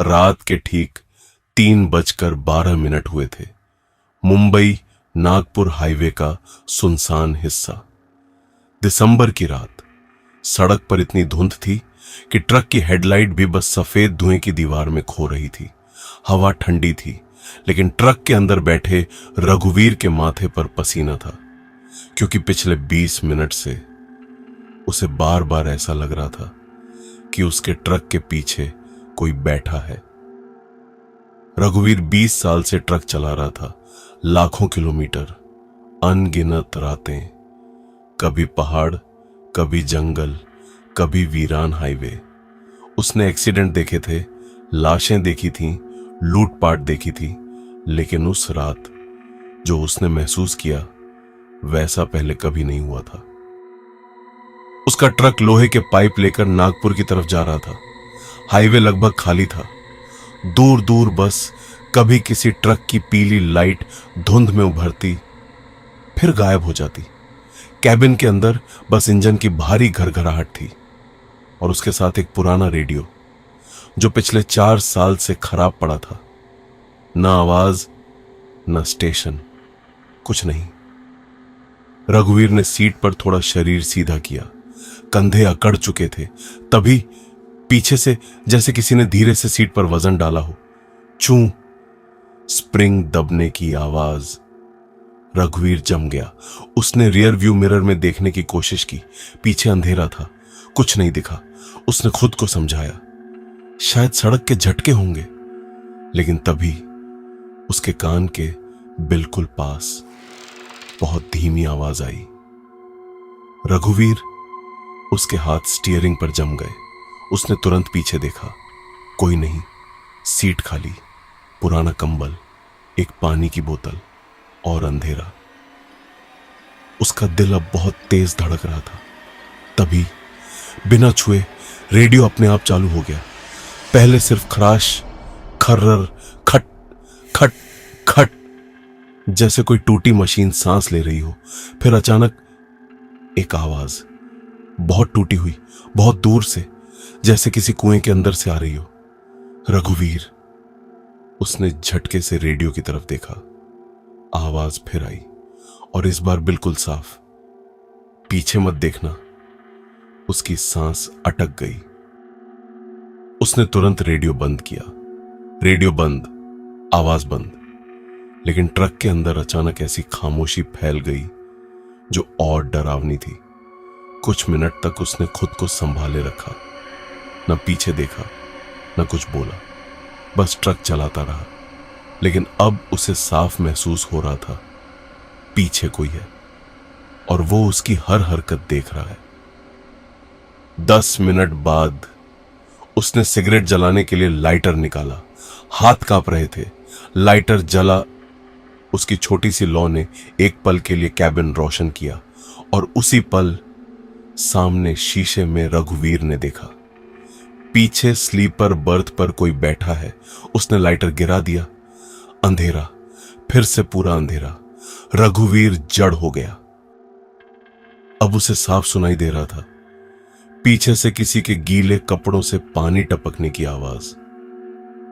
रात के ठीक 3:12 हुए थे। मुंबई नागपुर हाईवे का सुनसान हिस्सा। दिसंबर की रात। सड़क पर इतनी धुंध थी कि ट्रक की हेडलाइट भी बस सफेद धुएं की दीवार में खो रही थी। हवा ठंडी थी, लेकिन ट्रक के अंदर बैठे रघुवीर के माथे पर पसीना था, क्योंकि पिछले 20 मिनट से उसे बार बार ऐसा लग रहा था कि उसके ट्रक के पीछे कोई बैठा है। रघुवीर 20 साल से ट्रक चला रहा था, लाखों किलोमीटर, अनगिनत रातें, कभी पहाड़, कभी जंगल, कभी वीरान हाईवे। उसने एक्सीडेंट देखे थे, लाशें देखी थीं, लूटपाट देखी थी, लेकिन उस रात जो उसने महसूस किया वैसा पहले कभी नहीं हुआ था। उसका ट्रक लोहे के पाइप लेकर नागपुर की तरफ जा रहा था। हाईवे लगभग खाली था। दूर दूर बस कभी किसी ट्रक की पीली लाइट धुंध में उभरती, फिर गायब हो जाती। कैबिन के अंदर बस इंजन की भारी घरघराहट थी और उसके साथ एक पुराना रेडियो जो पिछले 4 साल से खराब पड़ा था। ना आवाज, ना स्टेशन, कुछ नहीं। रघुवीर ने सीट पर थोड़ा शरीर सीधा किया। कंधे अकड़ चुके थे। तभी पीछे से जैसे किसी ने धीरे से सीट पर वजन डाला हो। चूं, स्प्रिंग दबने की आवाज। रघुवीर जम गया। उसने रियर व्यू मिरर में देखने की कोशिश की। पीछे अंधेरा था, कुछ नहीं दिखा। उसने खुद को समझाया, शायद सड़क के झटके होंगे। लेकिन तभी उसके कान के बिल्कुल पास बहुत धीमी आवाज आई। रघुवीर, उसके हाथ स्टीयरिंग पर जम गए। उसने तुरंत पीछे देखा, कोई नहीं। सीट खाली, पुराना कंबल, एक पानी की बोतल और अंधेरा। उसका दिल अब बहुत तेज धड़क रहा था। तभी बिना छुए रेडियो अपने आप चालू हो गया। पहले सिर्फ खराश, खर्रर, खट खट खट, जैसे कोई टूटी मशीन सांस ले रही हो। फिर अचानक एक आवाज, बहुत टूटी हुई, बहुत दूर से, जैसे किसी कुएं के अंदर से आ रही हो। रघुवीर, उसने झटके से रेडियो की तरफ देखा। आवाज फिर आई और इस बार बिल्कुल साफ। पीछे मत देखना। उसकी सांस अटक गई। उसने तुरंत रेडियो बंद किया। रेडियो बंद, आवाज बंद। लेकिन ट्रक के अंदर अचानक ऐसी खामोशी फैल गई जो और डरावनी थी। कुछ मिनट तक उसने खुद को संभाले रखा, न पीछे देखा, न कुछ बोला, बस ट्रक चलाता रहा। लेकिन अब उसे साफ महसूस हो रहा था, पीछे कोई है और वो उसकी हर हरकत देख रहा है। 10 मिनट बाद उसने सिगरेट जलाने के लिए लाइटर निकाला। हाथ कांप रहे थे। लाइटर जला। उसकी छोटी सी लौ ने एक पल के लिए कैबिन रोशन किया और उसी पल सामने शीशे में रघुवीर ने देखा। पीछे स्लीपर बर्थ पर कोई बैठा है। उसने लाइटर गिरा दिया। अंधेरा, फिर से पूरा अंधेरा। रघुवीर जड़ हो गया। अब उसे साफ सुनाई दे रहा था, पीछे से किसी के गीले कपड़ों से पानी टपकने की आवाज।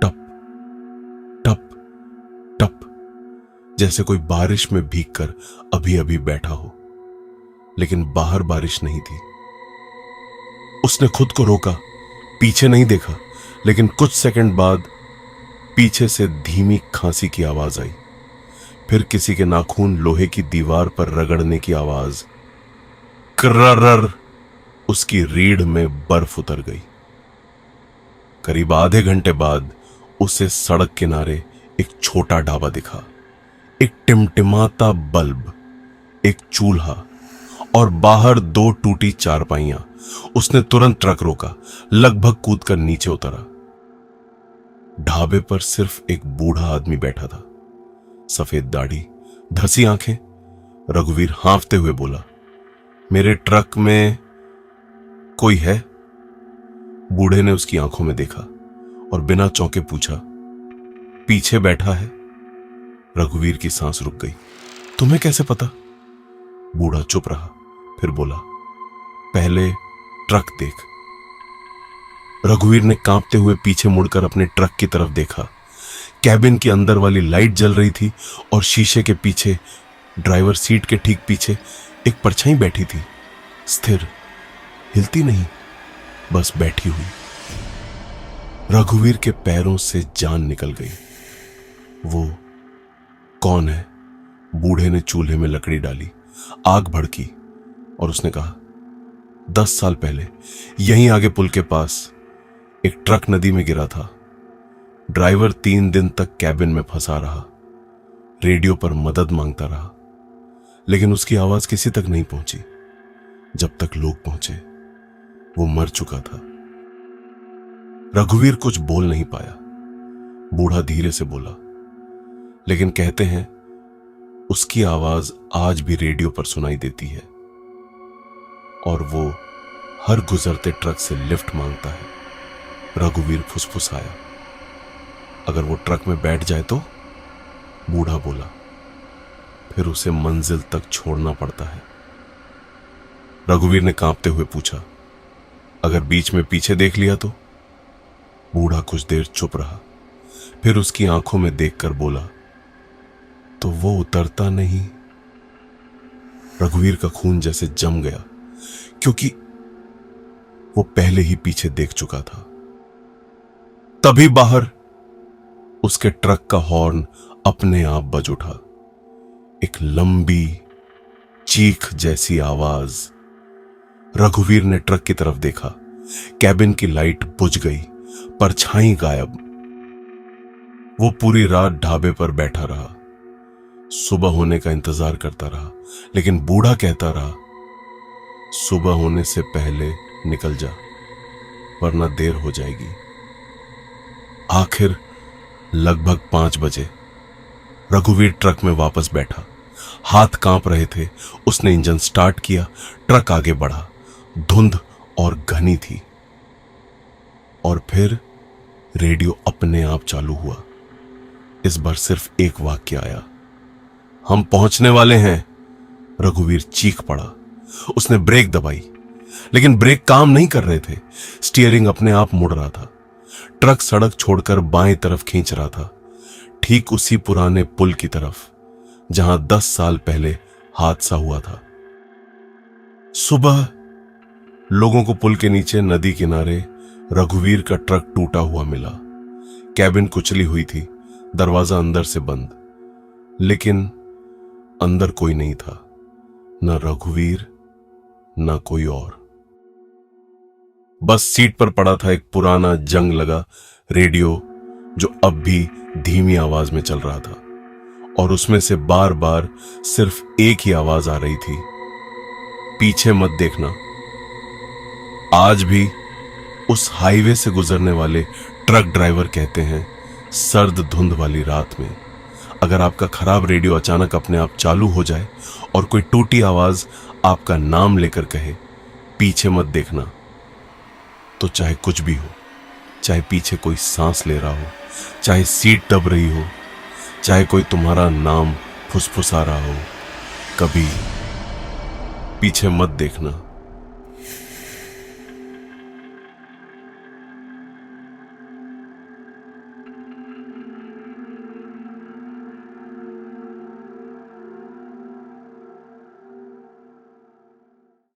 टप टप टप, जैसे कोई बारिश में भीगकर अभी अभी बैठा हो। लेकिन बाहर बारिश नहीं थी। उसने खुद को रोका, पीछे नहीं देखा। लेकिन कुछ सेकंड बाद पीछे से धीमी खांसी की आवाज आई। फिर किसी के नाखून लोहे की दीवार पर रगड़ने की आवाज। कर्रर, उसकी रीढ़ में बर्फ उतर गई। करीब आधे घंटे बाद उसे सड़क किनारे एक छोटा ढाबा दिखा। एक टिमटिमाता बल्ब, एक चूल्हा और बाहर 2 टूटी चारपाइयां। उसने तुरंत ट्रक रोका, लगभग कूदकर नीचे उतरा। ढाबे पर सिर्फ एक बूढ़ा आदमी बैठा था, सफेद दाढ़ी, धसी आंखें। रघुवीर हांफते हुए बोला, मेरे ट्रक में कोई है? बूढ़े ने उसकी आंखों में देखा और बिना चौंके पूछा, पीछे बैठा है? रघुवीर की सांस रुक गई। तुम्हें कैसे पता? बूढ़ा चुप रहा, फिर बोला, पहले ट्रक देख। रघुवीर ने कांपते हुए पीछे मुड़कर अपने ट्रक की तरफ देखा। कैबिन के अंदर वाली लाइट जल रही थी और शीशे के पीछे, ड्राइवर सीट के ठीक पीछे, एक परछाई बैठी थी, स्थिर, हिलती नहीं, बस बैठी हुई। रघुवीर के पैरों से जान निकल गई। वो कौन है? बूढ़े ने चूल्हे में लकड़ी डाली, आग भड़की और उसने कहा, 10 साल पहले यहीं आगे पुल के पास एक ट्रक नदी में गिरा था। ड्राइवर 3 दिन तक कैबिन में फंसा रहा, रेडियो पर मदद मांगता रहा, लेकिन उसकी आवाज किसी तक नहीं पहुंची। जब तक लोग पहुंचे, वो मर चुका था। रघुवीर कुछ बोल नहीं पाया। बूढ़ा धीरे से बोला, लेकिन कहते हैं उसकी आवाज आज भी रेडियो पर सुनाई देती है और वो हर गुजरते ट्रक से लिफ्ट मांगता है। रघुवीर फुसफुसाया, अगर वो ट्रक में बैठ जाए तो? बूढ़ा बोला, फिर उसे मंजिल तक छोड़ना पड़ता है। रघुवीर ने कांपते हुए पूछा, अगर बीच में पीछे देख लिया तो? बूढ़ा कुछ देर चुप रहा, फिर उसकी आंखों में देखकर बोला, तो वो उतरता नहीं। रघुवीर का खून जैसे जम गया, क्योंकि वो पहले ही पीछे देख चुका था। तभी बाहर उसके ट्रक का हॉर्न अपने आप बज उठा। एक लंबी चीख जैसी आवाज। रघुवीर ने ट्रक की तरफ देखा। कैबिन की लाइट बुझ गई, परछाई गायब। वो पूरी रात ढाबे पर बैठा रहा, सुबह होने का इंतजार करता रहा, लेकिन बूढ़ा कहता रहा, सुबह होने से पहले निकल जा, वरना देर हो जाएगी। आखिर लगभग 5 बजे रघुवीर ट्रक में वापस बैठा। हाथ कांप रहे थे। उसने इंजन स्टार्ट किया। ट्रक आगे बढ़ा। धुंध और घनी थी। और फिर रेडियो अपने आप चालू हुआ। इस बार सिर्फ एक वाक्य आया, हम पहुंचने वाले हैं। रघुवीर चीख पड़ा। उसने ब्रेक दबाई, लेकिन ब्रेक काम नहीं कर रहे थे। स्टीयरिंग अपने आप मुड़ रहा था। ट्रक सड़क छोड़कर बाएं तरफ खींच रहा था, ठीक उसी पुराने पुल की तरफ जहां 10 साल पहले हादसा हुआ था। सुबह लोगों को पुल के नीचे नदी किनारे रघुवीर का ट्रक टूटा हुआ मिला। कैबिन कुचली हुई थी, दरवाजा अंदर से बंद, लेकिन अंदर कोई नहीं था, न रघुवीर न कोई और। बस सीट पर पड़ा था एक पुराना जंग लगा रेडियो, जो अब भी धीमी आवाज में चल रहा था, और उसमें से बार बार सिर्फ एक ही आवाज आ रही थी, पीछे मत देखना। आज भी उस हाईवे से गुजरने वाले ट्रक ड्राइवर कहते हैं, सर्द धुंध वाली रात में अगर आपका खराब रेडियो अचानक अपने आप चालू हो जाए और कोई टूटी आवाज आपका नाम लेकर कहे, पीछे मत देखना, तो चाहे कुछ भी हो, चाहे पीछे कोई सांस ले रहा हो, चाहे सीट दब रही हो, चाहे कोई तुम्हारा नाम फुसफुसा रहा हो, कभी पीछे मत देखना।